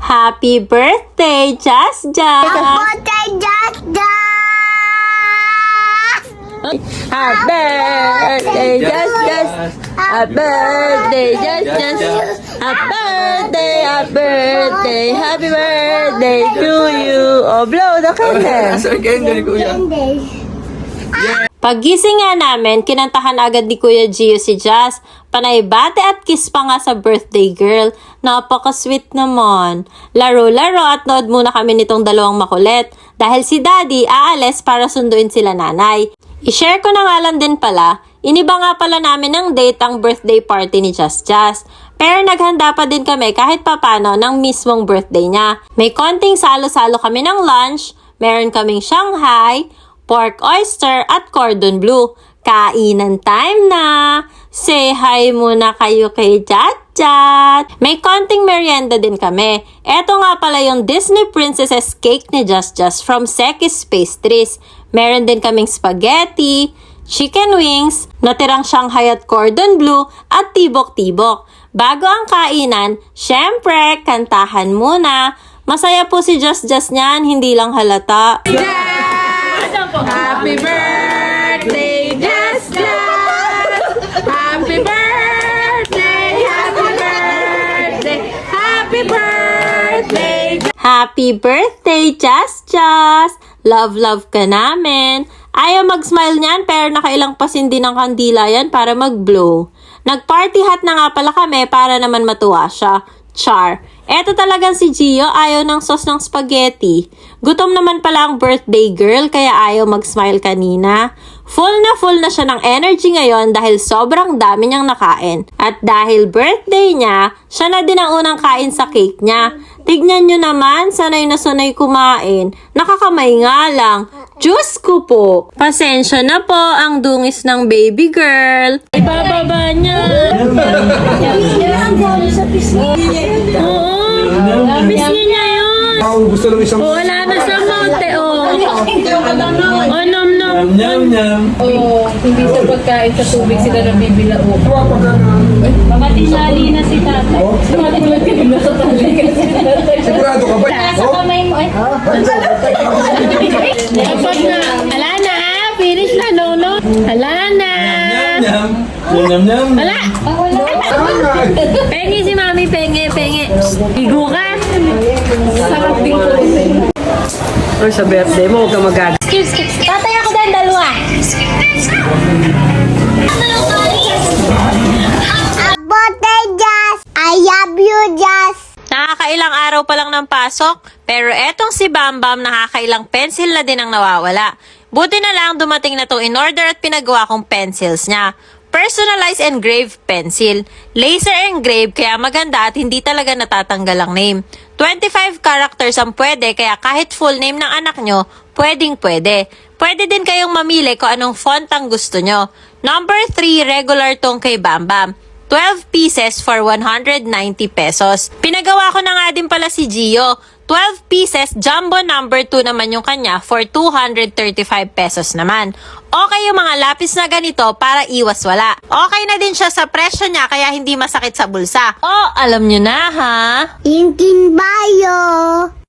Happy birthday, Just Just! Happy birthday, Just Just! Happy birthday, Just Just! Happy birthday, Just Just! Happy birthday to you! Oh, blow the candle! Saan candle, kuya? Paggising nga namin, kinantahan agad ni Kuya Gio si Jazz. Panay bate at kiss pa nga sa birthday girl. Napaka-sweet naman. Laro-laro at nood muna kami nitong dalawang makulit. Dahil si Daddy aalis para sunduin sila nanay. I-share ko na nga lang din pala, iniba nga pala namin ng date ang birthday party ni Just Jazz. Pero naghanda pa din kami kahit papano ng mismong birthday niya. May konting salo-salo kami ng lunch, meron kaming Shanghai, pork oyster at cordon bleu. Kainan time na! Say hi muna kayo kay Jat-Jat! May konting merienda din kami. Eto nga pala yung Disney Princesses Cake ni Just Just from Sekis Pastries. Meron din kaming spaghetti, chicken wings, natirang Shanghai at cordon bleu at tibok-tibok. Bago ang kainan, syempre, kantahan muna. Masaya po si Just Just niyan, hindi lang halata. Happy birthday, Just Just! Happy birthday, happy birthday, happy birthday! Happy birthday, Just Just! Love ka namin. Ayaw mag-smile niyan pero nakailang pasin din ng kandila yan para mag-blow. Nag-party hat na nga pala kami para naman matuwa siya. Char. Eto talagang si Gio ayaw ng sauce ng spaghetti. Gutom naman pala ang birthday girl kaya ayaw mag-smile kanina. Full na siya ng energy ngayon dahil sobrang dami niyang nakain. At dahil birthday niya, siya na din ang unang kain sa cake niya. Tignan nyo naman, sanay na sanay kumain. Nakakamay nga lang. Diyos ko po. Pasensya na po ang dungis ng baby girl. Ibababa niya. Oo. Pisngi niya yun. Gusto lang isang... Wala na sa mote, oh. Oh, nom. Nyam. Oo, hindi sa pagkain sa tubig sila nabibila. Baka tinali na si tatay. Matulad ka na sa tali kasi Sigurado ka ba? Sa kamay mo, eh. Dapat na. Hala na, ah. Finish na, no. Hala na. Nyam. Wala. Pengi si mami, pengi. Igo ka. sarap din ko. Or sa birthday mo, huwag ka magagalit. Excuse. Tatay ako din, dalawa. Happy birthday, Just! I love you, Just! Nakakailang araw pa lang ng pasok, pero etong si Bambam nakakailang pencil na din ang nawawala. Buti na lang dumating na to in order at pinagawa kong pencils niya. Personalized engraved pencil. Laser engraved kaya maganda at hindi talaga natatanggal ang name. 25 characters ang pwede kaya kahit full name ng anak nyo, pwede. Pwede din kayong mamili kung anong font ang gusto nyo. Number 3, regular tong kay Bambam. 12 pieces for 190 pesos. Pinagawa ko na nga din pala si Gio. 12 pieces, jumbo number 2 naman yung kanya for 235 pesos naman. Okay yung mga lapis na ganito para iwas wala. Okay na din siya sa presyo niya kaya hindi masakit sa bulsa. Oh, alam nyo na ha? Intin bayo!